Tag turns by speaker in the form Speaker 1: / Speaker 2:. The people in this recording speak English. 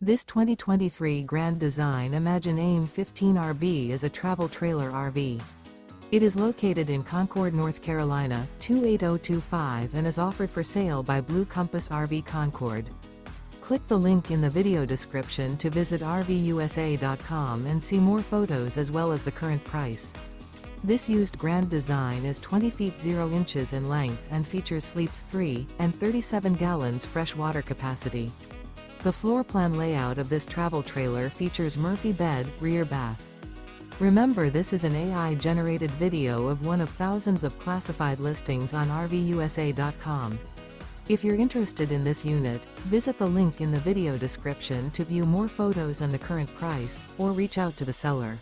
Speaker 1: This 2023 Grand Design Imagine AIM 15RB is a travel trailer RV. It is located in Concord, North Carolina, 28025 and is offered for sale by Blue Compass RV Concord. Click the link in the video description to visit RVUSA.com and see more photos as well as the current price. This used Grand Design is 20 feet 0 inches in length and features sleeps 3 and 37 gallons fresh water capacity. The floor plan layout of this travel trailer features Murphy bed, rear bath. Remember, this is an AI-generated video of one of thousands of classified listings on RVUSA.com. If you're interested in this unit, visit the link in the video description to view more photos and the current price, or reach out to the seller.